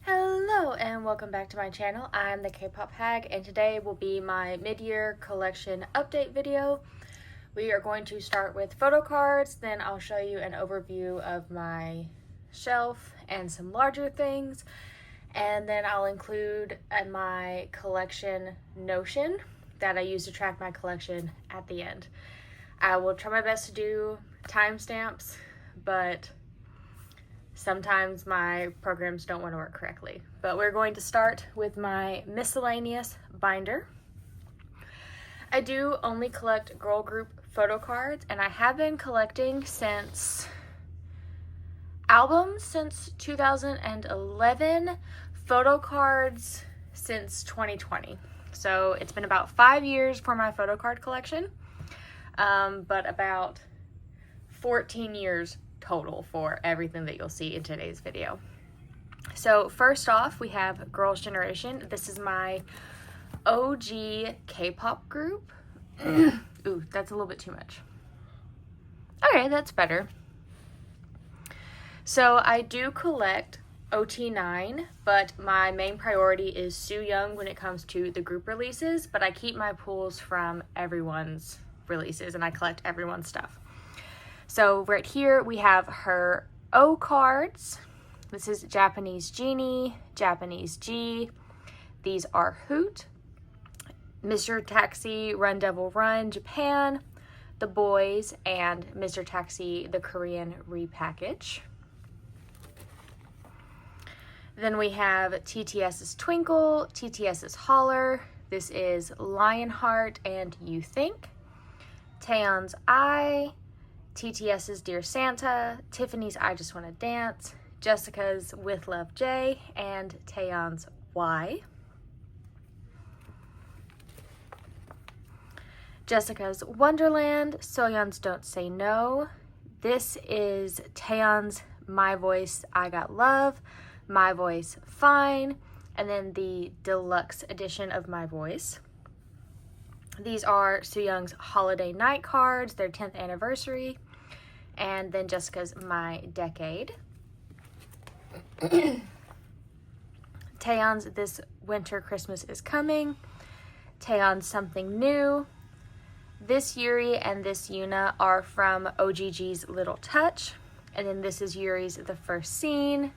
Hello and welcome back to my channel. I'm the Kpop Hag and today will be my mid-year collection update video. We are going to start with Photocards, then I'll show you an overview of my shelf and some larger things, and then I'll include my collection Notion that I use to track my collection at the end. I will try my best to do timestamps, but sometimes my programs don't want to work correctly. But we're going to start with my miscellaneous binder. I do only collect girl group photo cards, and I have been collecting albums since 2011, photo cards since 2020. So it's been about 5 years for my photo card collection, but about 14 years total for everything that you'll see in today's video. So first off, we have Girls' Generation. This is my OG K-pop group. Ooh, that's a little bit too much. Okay, that's better. So I do collect OT9, but my main priority is Sooyoung when it comes to the group releases, but I keep my pools from everyone's releases and I collect everyone's stuff. So right here we have her O cards. This is Japanese Genie, Japanese G. These are Hoot, Mr. Taxi, Run Devil Run, Japan, The Boys, and Mr. Taxi, the Korean repackage. Then we have TTS's Twinkle, TTS's Holler. This is Lionheart and You Think. Taeyeon's I, TTS's Dear Santa, Tiffany's I Just Wanna Dance, Jessica's With Love J, and Taeyeon's Y. Jessica's Wonderland, Soyeon's Don't Say No. This is Taeyeon's My Voice I Got Love, My Voice Fine, and then the deluxe edition of My Voice. These are Sooyoung's Holiday Night cards, their 10th anniversary, and then Jessica's My Decade. Taeyeon's This Winter Christmas Is Coming, Taeyeon's Something New. This Yuri and this Yuna are from OGG's Little Touch, and then this is Yuri's The First Scene.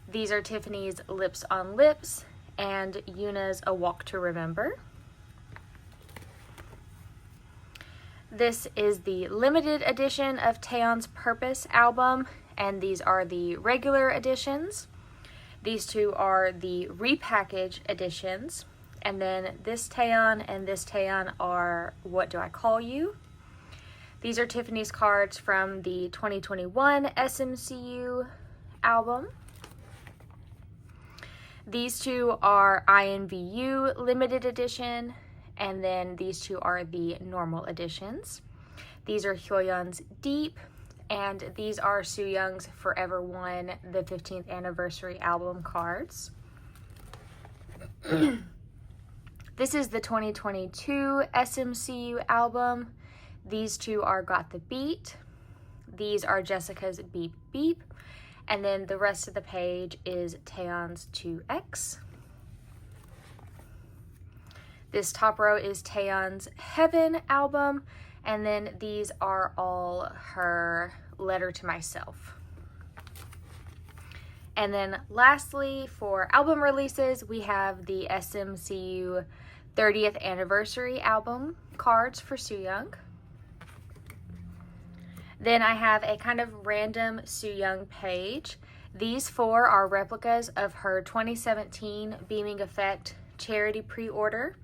These are Tiffany's Lips on Lips and Yuna's A Walk to Remember. This is the limited edition of Taeyeon's Purpose album, and these are the regular editions. These two are the repackage editions, and then this Taeyeon and this Taeyeon are What Do I Call You? These are Tiffany's cards from the 2021 SMCU album. These two are INVU limited edition, and then these two are the normal editions. These are Hyoyeon's Deep, and these are Sooyoung's Forever One, the 15th anniversary album cards. This is the 2022 SMCU album. These two are Got the Beat. These are Jessica's Beep Beep. And then the rest of the page is Taeyeon's 2X. This top row is Taeyeon's Heaven album, and then these are all her Letter to Myself. And then lastly, for album releases, we have the SMCU 30th anniversary album cards for Sooyoung. Then I have a kind of random Sooyoung page. These four are replicas of her 2017 Beaming Effect charity pre-order.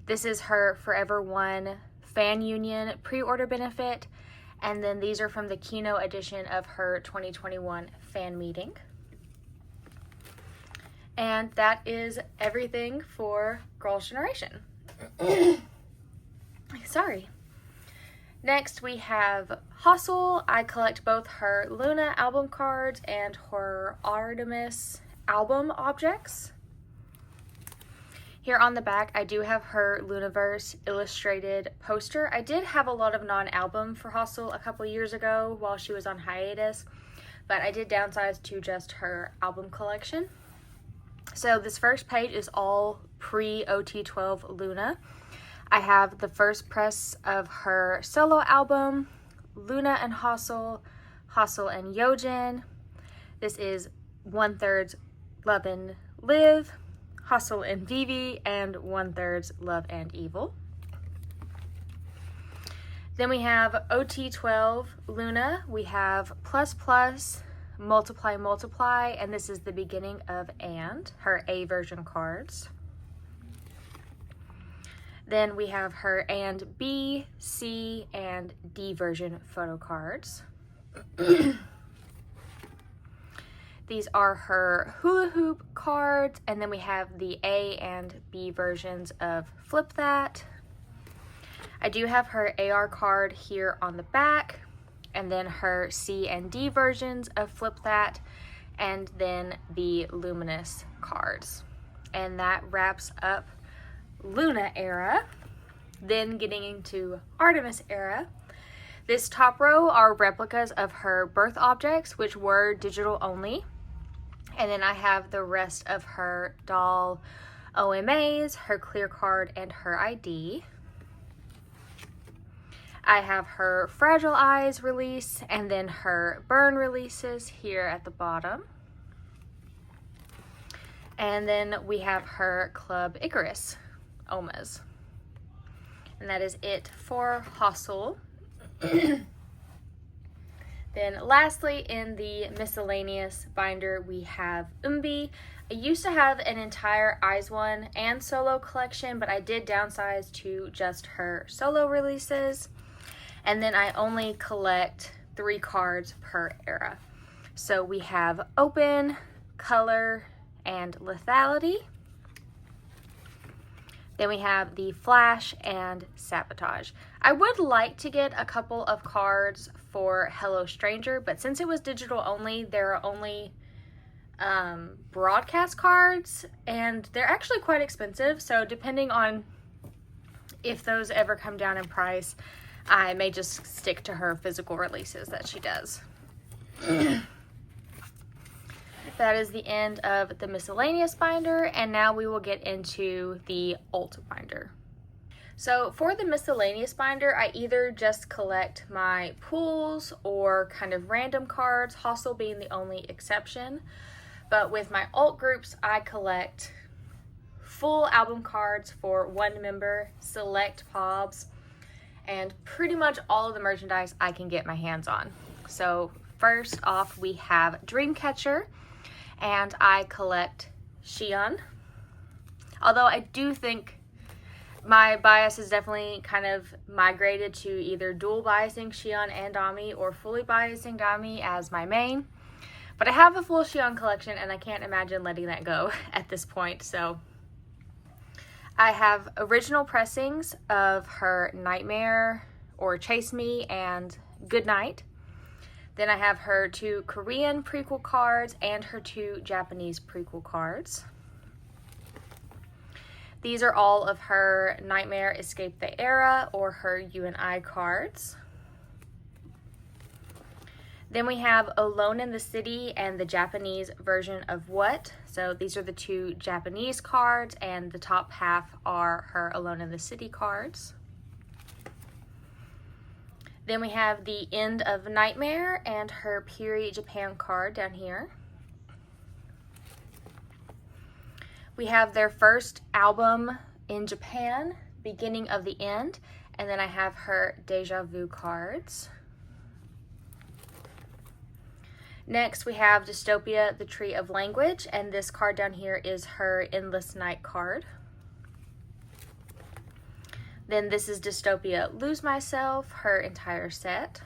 This is her Forever One Fan Union pre-order benefit, and then these are from the Kino edition of her 2021 fan meeting. And that is everything for Girls' Generation. Sorry. Next we have Hustle. I collect both her Luna album cards and her Artemis album objects. Here on the back, I do have her Luniverse illustrated poster. I did have a lot of non-album for Hustle a couple years ago while she was on hiatus, but I did downsize to just her album collection. So this first page is all pre-OT12 Luna. I have the first press of her solo album, Luna and Hustle, Hustle and Yojin. This is 1/3 Love and Live, Hustle and Vivi, and 1/3 Love and Evil. Then we have OT12 Luna. We have Plus Plus, Multiply Multiply, and this is the beginning of And, her A version cards. Then we have her And B, C, and D version photo cards. These are her hula hoop cards, and then we have the A and B versions of Flip That. I do have her AR card here on the back, and then her C and D versions of Flip That, and then the Luminous cards. And that wraps up Luna era. Then getting into Artemis era. This top row are replicas of her birth objects, which were digital only. And then I have the rest of her doll OMAs, her clear card, and her ID. I have her Fragile Eyes release, and then her Burn releases here at the bottom. And then we have her Club Icarus OMAs. And that is it for Hustle. Then lastly, in the miscellaneous binder, we have Umbi. I used to have an entire Eyes One and solo collection, but I did downsize to just her solo releases. And then I only collect 3 cards per era. So we have Open, Color, and Lethality. Then we have the Flash and Sabotage. I would like to get a couple of cards for Hello Stranger, but since it was digital only, there are only broadcast cards, and they're actually quite expensive. So depending on if those ever come down in price, I may just stick to her physical releases that she does. That is the end of the miscellaneous binder, and now we will get into the alt binder. So for the miscellaneous binder, I either just collect my pools or kind of random cards, Hustle being the only exception. But with my alt groups, I collect full album cards for one member, select POBs, and pretty much all of the merchandise I can get my hands on. So first off, we have Dreamcatcher, and I collect Xion. Although I do think my bias is definitely kind of migrated to either dual biasing Xion and Dami or fully biasing Dami as my main. But I have a full Xion collection, and I can't imagine letting that go at this point. So I have original pressings of her Nightmare or Chase Me and Goodnight. Then I have her 2 Korean prequel cards and her 2 Japanese prequel cards. These are all of her Nightmare Escape the Era or her UNI cards. Then we have Alone in the City and the Japanese version of What. So these are the 2 Japanese cards, and the top half are her Alone in the City cards. Then we have the End of Nightmare and her Piri Japan card down here. We have their first album in Japan, Beginning of the End, and then I have her Deja Vu cards. Next, we have Dystopia, the Tree of Language, and this card down here is her Endless Night card. Then this is Dystopia, Lose Myself, her entire set.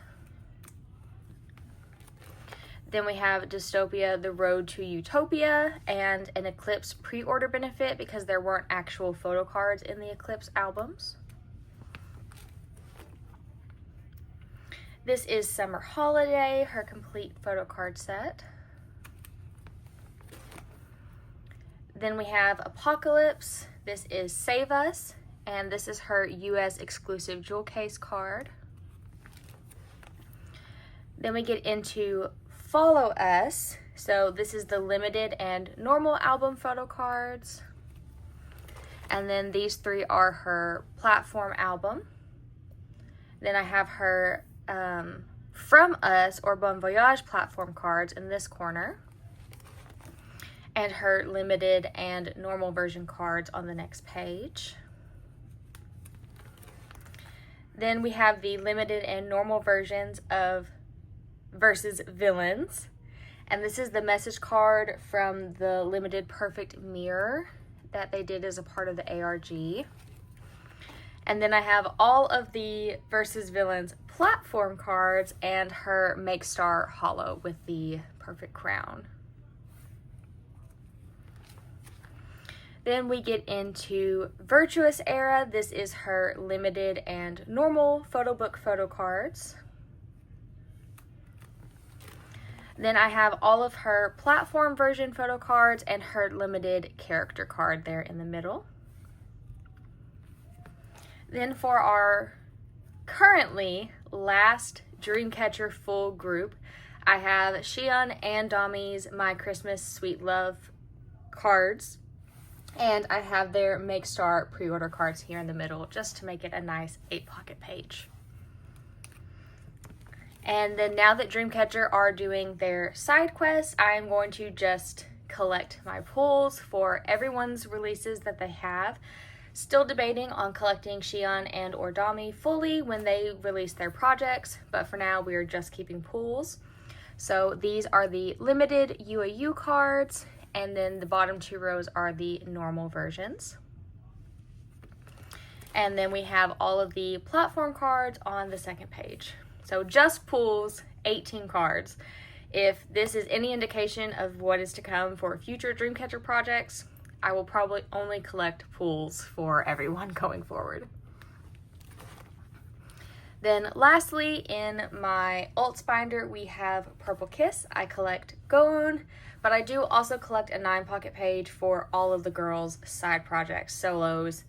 Then we have Dystopia, The Road to Utopia, and an Eclipse pre-order benefit because there weren't actual photo cards in the Eclipse albums. This is Summer Holiday, her complete photo card set. Then we have Apocalypse. This is Save Us, and this is her US exclusive jewel case card. Then we get into Follow Us. So this is the limited and normal album photo cards. And then these three are her platform album. Then I have her From Us or Bon Voyage platform cards in this corner. And her limited and normal version cards on the next page. Then we have the limited and normal versions of Versus Villains. And this is the message card from the limited Perfect Mirror that they did as a part of the ARG. And then I have all of the Versus Villains platform cards and her Make Star Hollow with the perfect crown. Then we get into Virtuous Era. This is her limited and normal photo book photo cards. Then I have all of her platform version photo cards and her limited character card there in the middle. Then for our currently last Dreamcatcher full group, I have Xion and Dami's My Christmas Sweet Love cards. And I have their Make Star pre-order cards here in the middle just to make it a nice 8-pocket page. And then now that Dreamcatcher are doing their side quests, I am going to just collect my pulls for everyone's releases that they have. Still debating on collecting Xion and or Dami fully when they release their projects, but for now we are just keeping pulls. So these are the limited UAU cards, and then the bottom two rows are the normal versions. And then we have all of the platform cards on the second page. So just pulls, 18 cards. If this is any indication of what is to come for future Dreamcatcher projects, I will probably only collect pulls for everyone going forward. Then lastly, in my Ults binder, we have Purple Kiss. I collect Goon, but I do also collect a 9-pocket page for all of the girls' side projects, solos,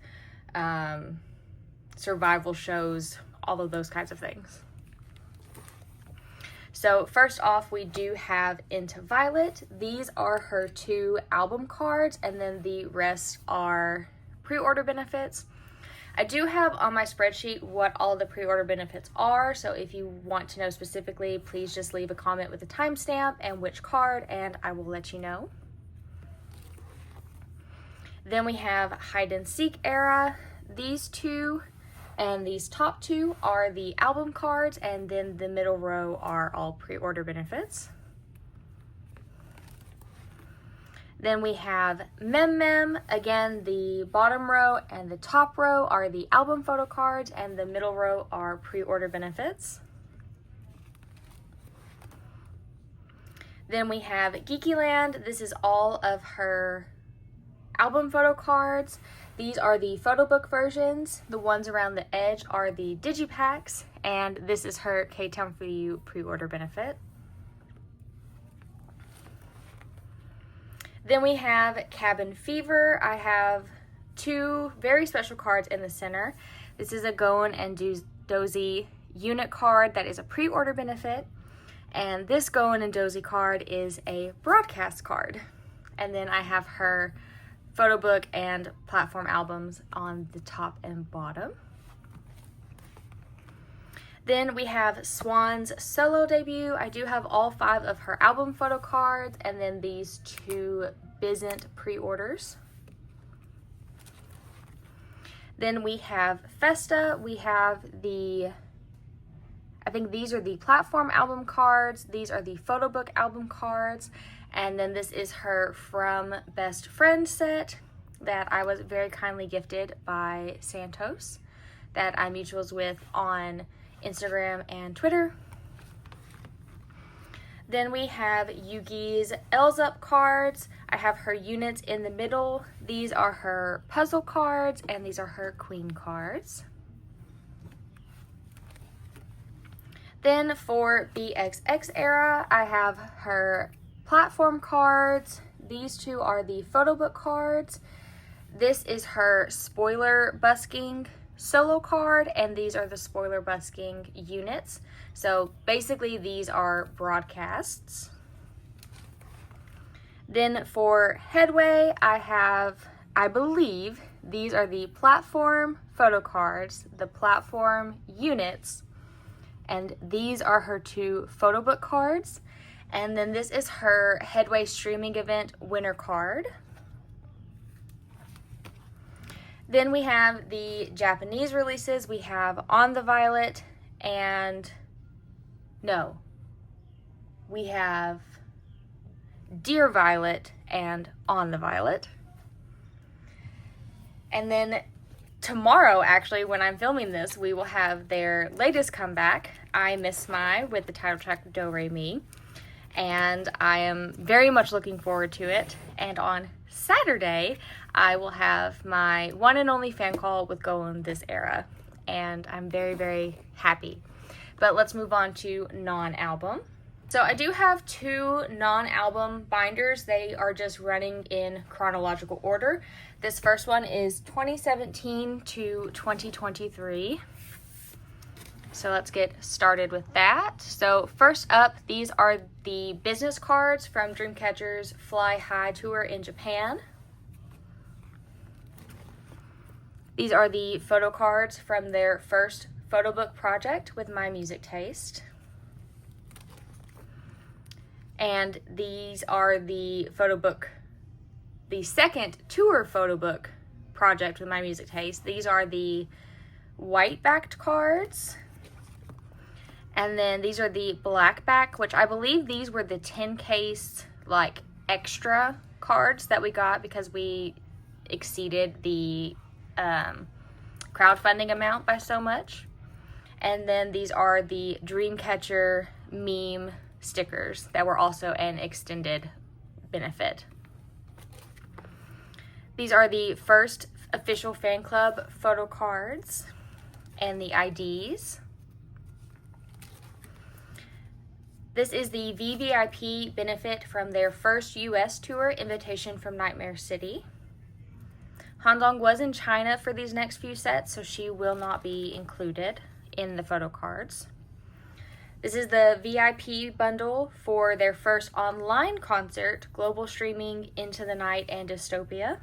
survival shows, all of those kinds of things. So first off, we do have Into Violet. These are her 2 album cards, and then the rest are pre-order benefits. I do have on my spreadsheet what all the pre-order benefits are, so if you want to know specifically, please just leave a comment with a timestamp and which card, and I will let you know. Then we have Hide and Seek Era. These 2 and these top 2 are the album cards, and then the middle row are all pre-order benefits. Then we have Mem Mem. Again, the bottom row and the top row are the album photo cards, and the middle row are pre-order benefits. Then we have Geekyland. This is all of her album photo cards. These are the photo book versions. The ones around the edge are the digipacks, and this is her K-Town For You pre-order benefit. Then we have Cabin Fever. I have 2 very special cards in the center. This is a Goen and Dozy unit card that is a pre-order benefit, and this Goen and Dozy card is a broadcast card. And then I have her photo book and platform albums on the top and bottom. Then we have Swan's solo debut. I do have all 5 of her album photo cards, and then these 2 Bizant pre-orders. Then we have Festa. We have I think these are the platform album cards. These are the photo book album cards. And then this is her From Best Friend set that I was very kindly gifted by Santos, that I mutuals with on Instagram and Twitter. Then we have Yugi's L's Up cards. I have her units in the middle. These are her puzzle cards, and these are her queen cards. Then for BXX era, I have her platform cards. These 2 are the photo book cards. This is her spoiler busking solo card, and these are the spoiler busking units. So basically these are broadcasts. Then for Headway, I believe these are the platform photo cards, the platform units, and these are her 2 photo book cards. And then this is her Headway streaming event winner card. Then we have the Japanese releases. We have On the Violet and we have Dear Violet and On the Violet. And then tomorrow, actually, when I'm filming this, we will have their latest comeback, I Miss My, with the title track Do Re Mi. And I am very much looking forward to it. And on Saturday, I will have my one and only fan call with Golem This Era. And I'm very, very happy. But let's move on to non-album. So I do have 2 non-album binders. They are just running in chronological order. This first one is 2017 to 2023. So let's get started with that. So first up, these are the business cards from Dreamcatcher's Fly High tour in Japan. These are the photo cards from their first photo book project with My Music Taste. And these are the photo book, the second tour photo book project with My Music Taste. These are the white backed cards. And then these are the black back, which I believe these were the 10 case like extra cards that we got because we exceeded the crowdfunding amount by so much. And then these are the Dreamcatcher meme stickers that were also an extended benefit. These are the first official fan club photo cards and the IDs. This is the VVIP benefit from their first US tour, Invitation from Nightmare City. Handong was in China for these next few sets, so she will not be included in the photo cards. This is the VIP bundle for their first online concert, global streaming Into the Night and Dystopia.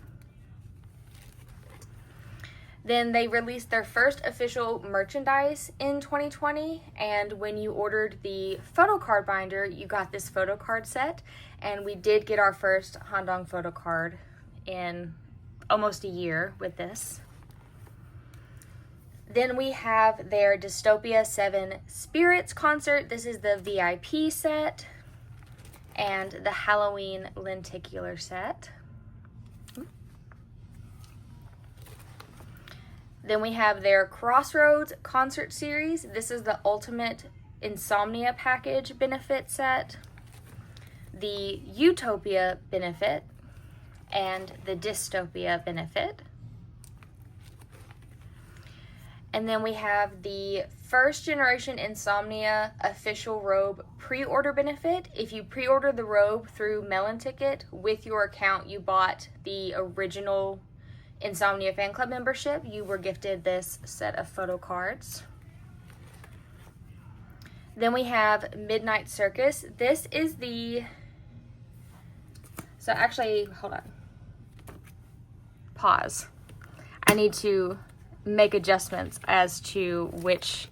Then they released their first official merchandise in 2020, and when you ordered the photo card binder, you got this photo card set, and we did get our first Handong photo card in almost a year with this. Then we have their Dystopia 7 Spirits concert. This is the VIP set and the Halloween lenticular set. Then we have their Crossroads concert series. This is the Ultimate Insomnia Package benefit set, the Utopia benefit, and the Dystopia benefit. And then we have the first generation Insomnia official robe pre-order benefit. If you pre-order the robe through Melon Ticket with your account, you bought the original Insomnia fan club membership, you were gifted this set of photo cards. Then we have Midnight Circus. This is the, so actually, hold on, pause. I need to make adjustments as to which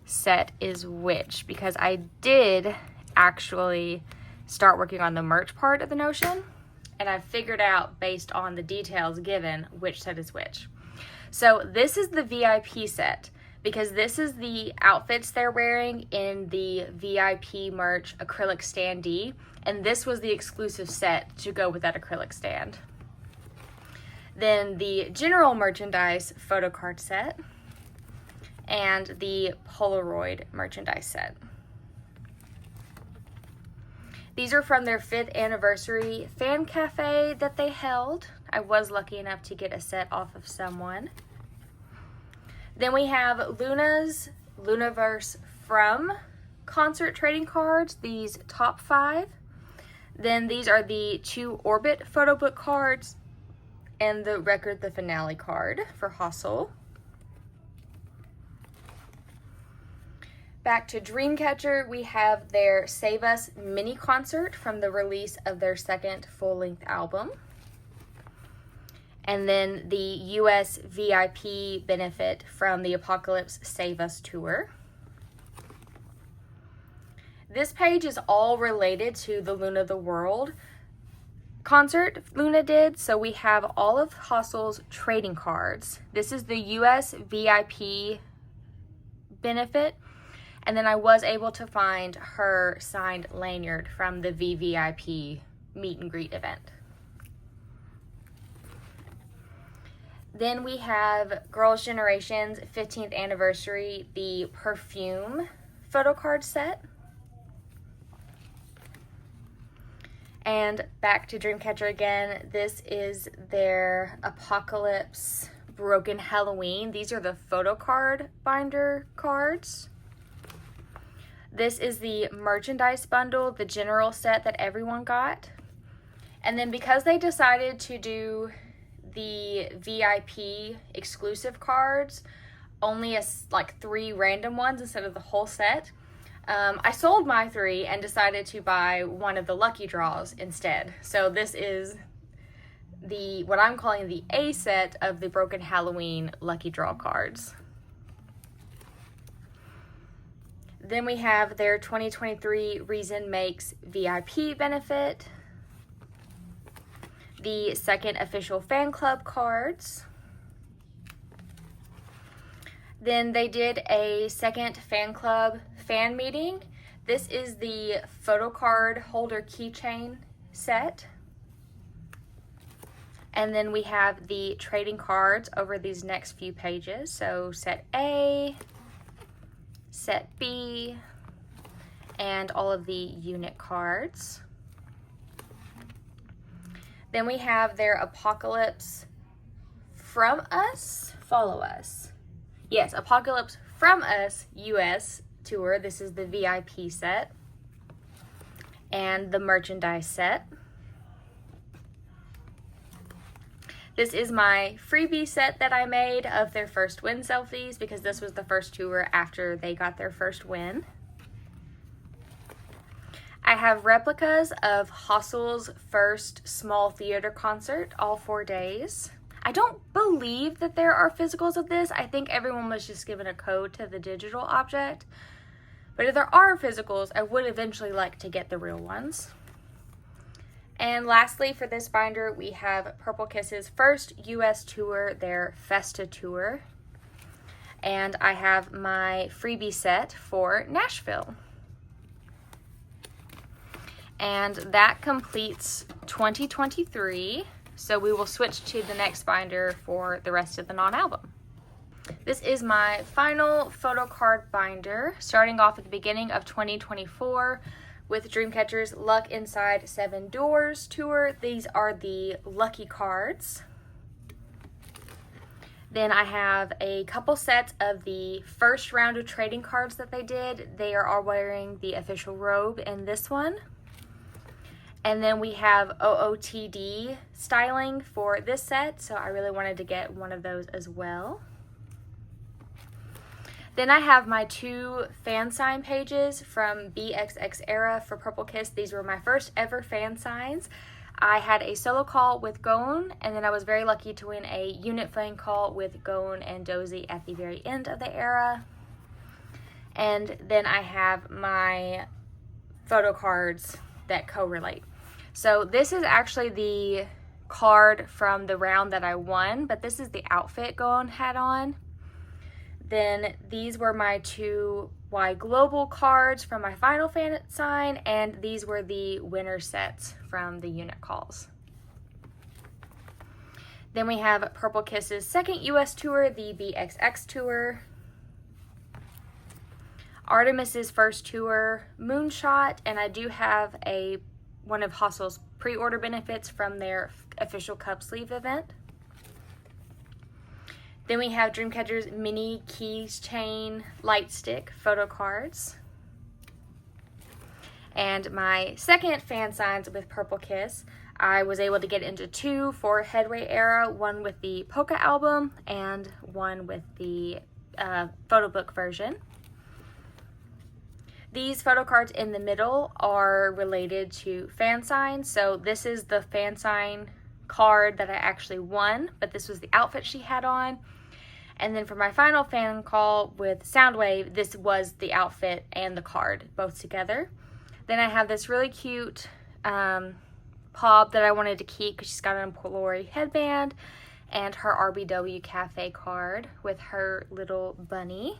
set is which, because I did actually start working on the merch part of the Notion, and I've figured out based on the details given which set is which. So this is the VIP set, because this is the outfits they're wearing in the VIP merch acrylic standee, and this was the exclusive set to go with that acrylic stand. Then the general merchandise photo card set and the Polaroid merchandise set. These are from their 5th anniversary fan cafe that they held. I was lucky enough to get a set off of someone. Then we have Luna's Lunaverse From concert trading cards, these top 5. Then these are the 2 Orbit photo book cards and the Record the Finale card for Hustle. Back to Dreamcatcher, we have their Save Us mini concert from the release of their second full-length album. And then the US VIP benefit from the Apocalypse Save Us tour. This page is all related to the Luna the World concert Luna did. So we have all of Hustle's trading cards. This is the US VIP benefit. And then I was able to find her signed lanyard from the VVIP meet and greet event. Then we have Girls' Generation's 15th anniversary, the Perfume photo card set. And back to Dreamcatcher again, this is their Apocalypse Broken Halloween. These are the photo card binder cards. This is the merchandise bundle, the general set that everyone got. And then because they decided to do the VIP exclusive cards, only like 3 random ones instead of the whole set, I sold my 3 and decided to buy one of the lucky draws instead. So this is what I'm calling the A set of the Broken Halloween lucky draw cards. Then we have their 2023 Reason Makes VIP benefit, the second official fan club cards. Then they did a second fan club fan meeting. This is the photo card holder keychain set. And then we have the trading cards over these next few pages. So set A, set B, and all of the unit cards. Then we have their Apocalypse From Us, Follow Us. Yes, Apocalypse From Us US tour. This is the VIP set and the merchandise set. This is my freebie set that I made of their first win selfies because this was the first tour after they got their first win. I have replicas of Hustle's first small theater concert, all 4 days. I don't believe that there are physicals of this. I think everyone was just given a code to the digital object. But if there are physicals, I would eventually like to get the real ones. And lastly, for this binder, we have Purple Kiss's first US tour, their Festa tour. And I have my freebie set for Nashville. And that completes 2023. So we will switch to the next binder for the rest of the non-album. This is my final photo card binder, starting off at the beginning of 2024 with Dreamcatcher's Luck Inside 7 Doors tour. These are the lucky cards. Then I have a couple sets of the first round of trading cards that they did. They are all wearing the official robe in this one. And then we have OOTD styling for this set, so I really wanted to get one of those as well. Then I have my 2 fan sign pages from BXX era for Purple Kiss. These were my first ever fan signs. I had a solo call with Gone, and then I was very lucky to win a unit fan call with Gone and Dozy at the very end of the era. And then I have my photo cards that correlate. So this is actually the card from the round that I won, but this is the outfit Gone had on. Then these were my 2 Y Global cards from my final fan sign, and these were the winner sets from the unit calls. Then we have Purple Kiss's second US tour, the BXX tour. Artemis's first tour, Moonshot, and I do have one of Hustle's pre-order benefits from their official cup sleeve event. Then we have Dreamcatcher's mini keys chain light stick photo cards. And my second fan signs with Purple Kiss, I was able to get into 2 for Headway era, one with the Polka album and one with the photo book version. These photo cards in the middle are related to fan signs. So this is the fan sign card that I actually won, but this was the outfit she had on. And then for my final fan call with Soundwave, this was the outfit and the card both together. Then I have this really cute Pop that I wanted to keep because she's got an Employee headband, and her RBW Cafe card with her little bunny.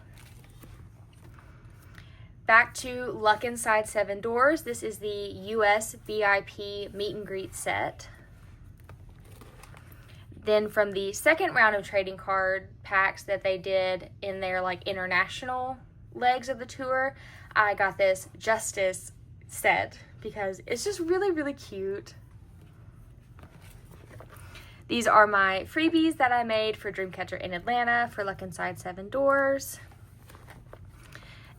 Back to Luck Inside 7 Doors. This is the US VIP meet and greet set. Then from the second round of trading card packs that they did in their like international legs of the tour, I got this Justice set because it's just really, really cute. These are my freebies that I made for Dreamcatcher in Atlanta for Luck Inside 7 Doors.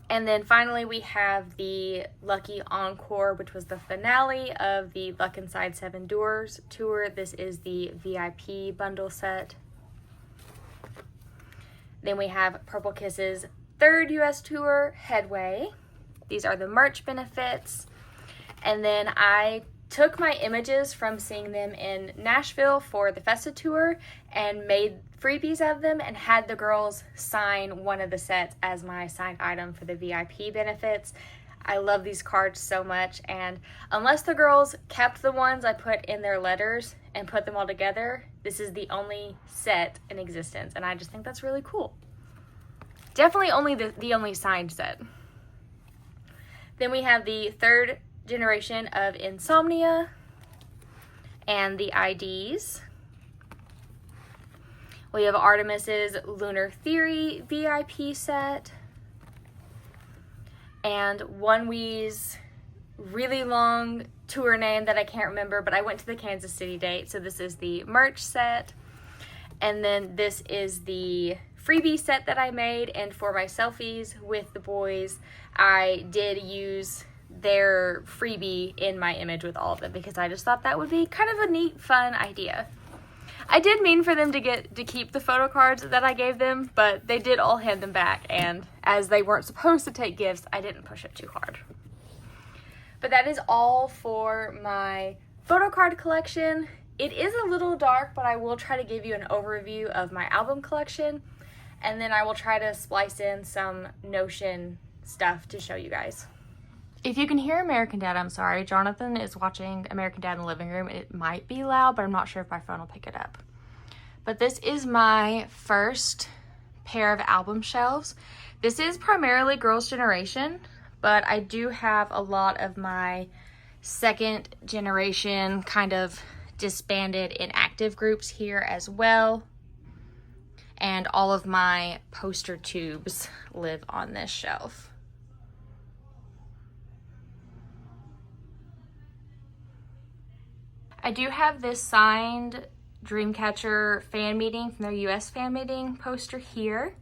And then finally we have the Lucky Encore, which was the finale of the Luck Inside 7 Doors tour. This is the VIP bundle set. Then we have Purple Kiss's third US tour, Headway. These are the merch benefits. And then I took my images from seeing them in Nashville for the Festa tour and made freebies of them and had the girls sign one of the sets as my signed item for the VIP benefits. I love these cards so much, and unless the girls kept the ones I put in their letters and put them all together, this is the only set in existence, and I just think that's really cool. Definitely only the only signed set. Then we have the third generation of Insomnia and the IDs. We have Artemis's Lunar Theory VIP set and OneWe's really long tour name that I can't remember, but I went to the Kansas City date, so this is the merch set. And then this is the freebie set that I made, and for my selfies with the boys, I did use their freebie in my image with all of them because I just thought that would be kind of a neat, fun idea. I did mean for them to keep the photo cards that I gave them, but they did all hand them back, and as they weren't supposed to take gifts, I didn't push it too hard. But that is all for my photo card collection. It is a little dark, but I will try to give you an overview of my album collection, and then I will try to splice in some Notion stuff to show you guys. If you can hear American Dad, I'm sorry. Jonathan is watching American Dad in the living room. It might be loud, but I'm not sure if my phone will pick it up. But this is my first pair of album shelves. This is primarily Girls' Generation, but I do have a lot of my second generation kind of disbanded inactive groups here as well. And all of my poster tubes live on this shelf. I do have this signed Dreamcatcher fan meeting from their US fan meeting poster here.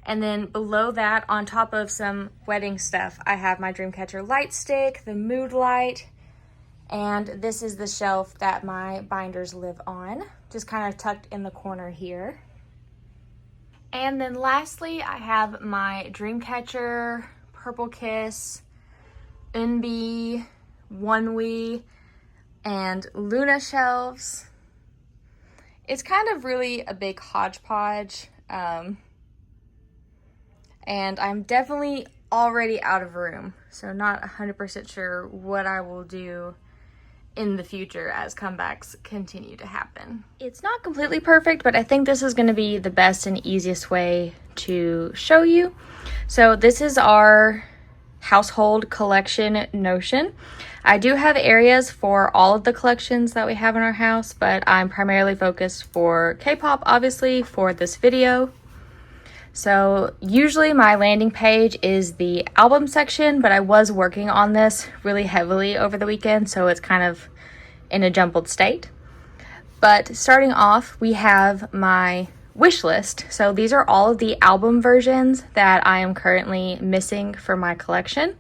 And then below that, on top of some wedding stuff, I have my Dreamcatcher light stick, the mood light, and this is the shelf that my binders live on, just kind of tucked in the corner here. And then lastly, I have my Dreamcatcher, Purple Kiss, Unbi, OneWe, and Luna shelves. It's kind of really a big hodgepodge, and I'm definitely already out of room, so not 100% sure what I will do in the future as comebacks continue to happen. It's not completely perfect, but I think this is going to be the best and easiest way to show you. So this is our household collection Notion. I do have areas for all of the collections that we have in our house, but I'm primarily focused for K-pop, obviously, for this video. So usually my landing page is the album section, but I was working on this really heavily over the weekend, so it's kind of in a jumbled state. But starting off, we have my wish list. So these are all of the album versions that I am currently missing for my collection.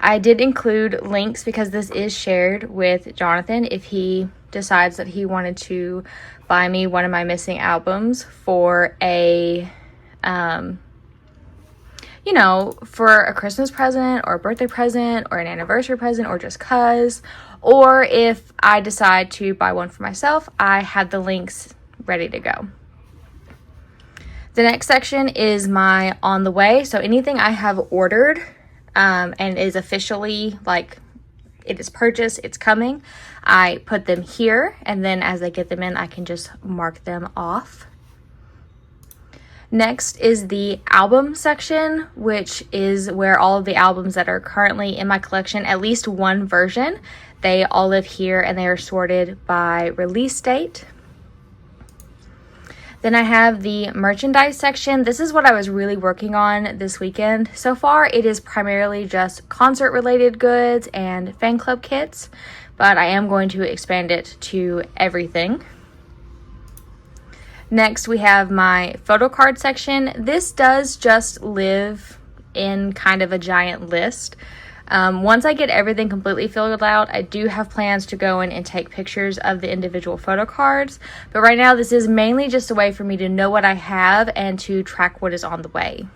I did include links because this is shared with Jonathan if he decides that he wanted to buy me one of my missing albums for a, you know, for a Christmas present or a birthday present or an anniversary present or just cuz. Or if I decide to buy one for myself, I have the links ready to go. The next section is my on the way. So anything I have ordered and is officially like it is purchased, it's coming, I put them here, and then as I get them in, I can just mark them off. Next is the album section, which is where all of the albums that are currently in my collection, at least one version, they all live here and they are sorted by release date. Then I have the merchandise section. This is what I was really working on this weekend. So far, it is primarily just concert-related goods and fan club kits, but I am going to expand it to everything. Next, we have my photo card section. This does just live in kind of a giant list. Once I get everything completely filled out, I do have plans to go in and take pictures of the individual photo cards. But right now, this is mainly just a way for me to know what I have and to track what is on the way.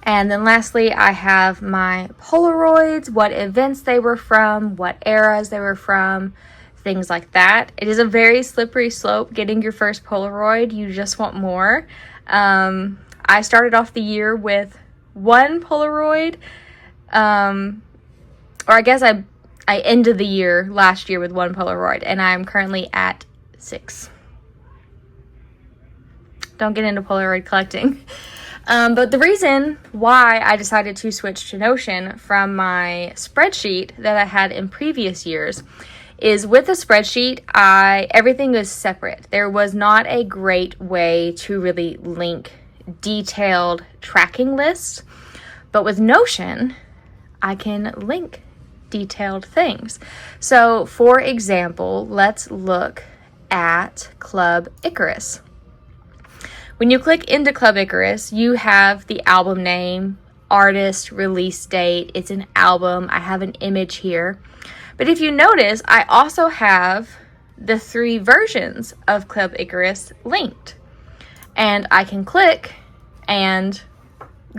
And then lastly, I have my Polaroids, what events they were from, what eras they were from, things like that. It is a very slippery slope getting your first Polaroid. You just want more. I started off the year with one Polaroid. Or I guess I ended the year last year with one Polaroid, and I'm currently at 6. Don't get into Polaroid collecting. But the reason why I decided to switch to Notion from my spreadsheet that I had in previous years is with the spreadsheet, everything is separate. There was not a great way to really link detailed tracking lists, but with Notion, I can link detailed things. So, for example, let's look at Club Icarus. When you click into Club Icarus, you have the album name, artist, release date. It's an album. I have an image here. But if you notice, I also have the 3 versions of Club Icarus linked. And I can click and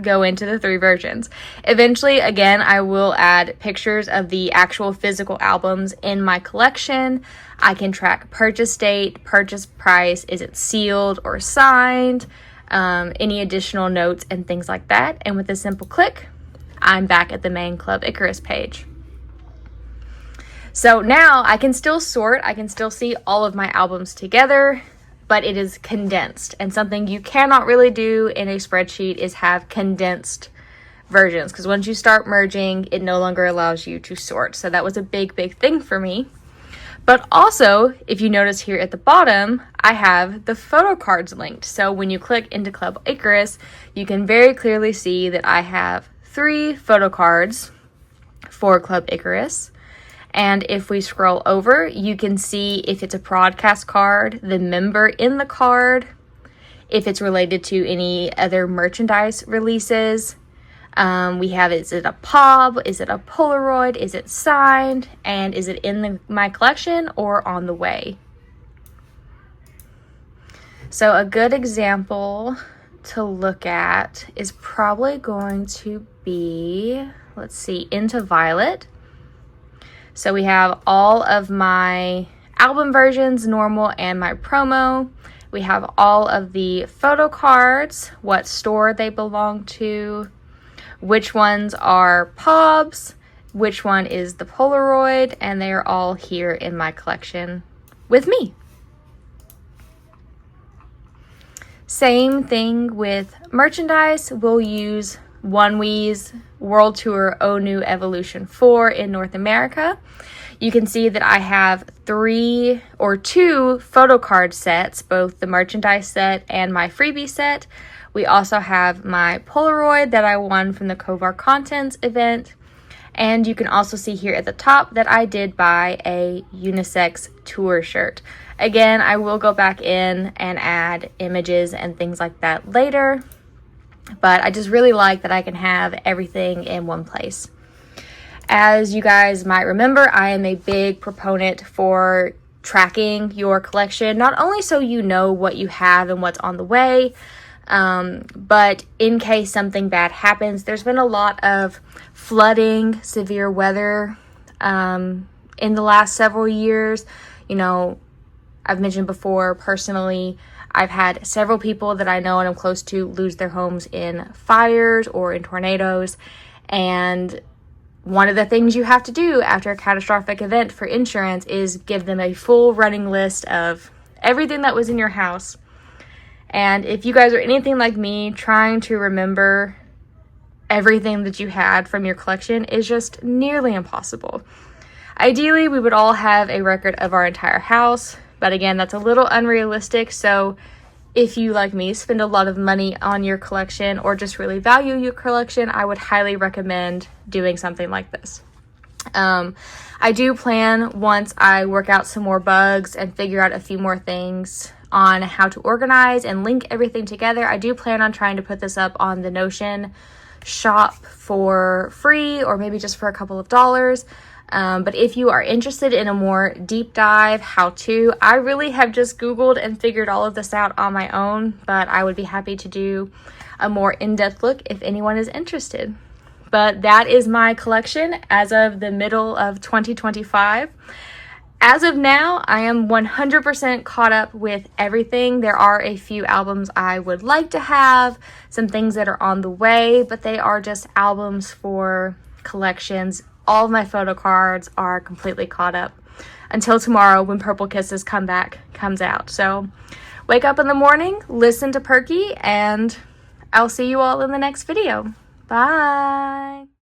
go into the 3 versions. Eventually, again, I will add pictures of the actual physical albums in my collection. I can track purchase date, purchase price, is it sealed or signed, any additional notes and things like that. And with a simple click, I'm back at the main Club Icarus page. So now I can still sort, I can still see all of my albums together, but it is condensed. And something you cannot really do in a spreadsheet is have condensed versions, because once you start merging, it no longer allows you to sort. So that was a big thing for me. But also, if you notice here at the bottom, I have the photo cards linked. So when you click into Club Icarus, you can very clearly see that I have 3 photo cards for Club Icarus. And if we scroll over, you can see if it's a broadcast card, the member in the card, if it's related to any other merchandise releases. We have, is it a POB, is it a Polaroid, is it signed, and is it in my collection or on the way? So a good example to look at is probably going to be, let's see, Into Violet. So we have all of my album versions, normal and my promo. We have all of the photo cards, what store they belong to, which ones are POBs, which one is the Polaroid, and they are all here in my collection with me. Same thing with merchandise. We'll use OneWe's World Tour Oh New Evolution 4 in North America. You can see that I have 2 photo card sets, both the merchandise set and my freebie set. We also have my Polaroid that I won from the Kovar Contents event. And you can also see here at the top that I did buy a unisex tour shirt. Again, I will go back in and add images and things like that later. But I just really like that I can have everything in one place. As you guys might remember, I am a big proponent for tracking your collection, not only so you know what you have and what's on the way, But in case something bad happens, there's been a lot of flooding, severe weather in the last several years. You know, I've mentioned before, personally, I've had several people that I know and I'm close to lose their homes in fires or in tornadoes. And one of the things you have to do after a catastrophic event for insurance is give them a full running list of everything that was in your house. And if you guys are anything like me, trying to remember everything that you had from your collection is just nearly impossible. Ideally, we would all have a record of our entire house, but again, that's a little unrealistic. So if you, like me, spend a lot of money on your collection or just really value your collection, I would highly recommend doing something like this. I do plan, once I work out some more bugs and figure out a few more things on how to organize and link everything together, I do plan on trying to put this up on the Notion shop for free or maybe just for a couple of dollars. But if you are interested in a more deep dive how-to, I really have just Googled and figured all of this out on my own, but I would be happy to do a more in-depth look if anyone is interested. But that is my collection as of the middle of 2025. As of now, I am 100% caught up with everything. There are a few albums I would like to have, some things that are on the way, but they are just albums for collections. All of my photo cards are completely caught up until tomorrow when Purple Kisses comes out. So wake up in the morning, listen to Perky, and I'll see you all in the next video. Bye!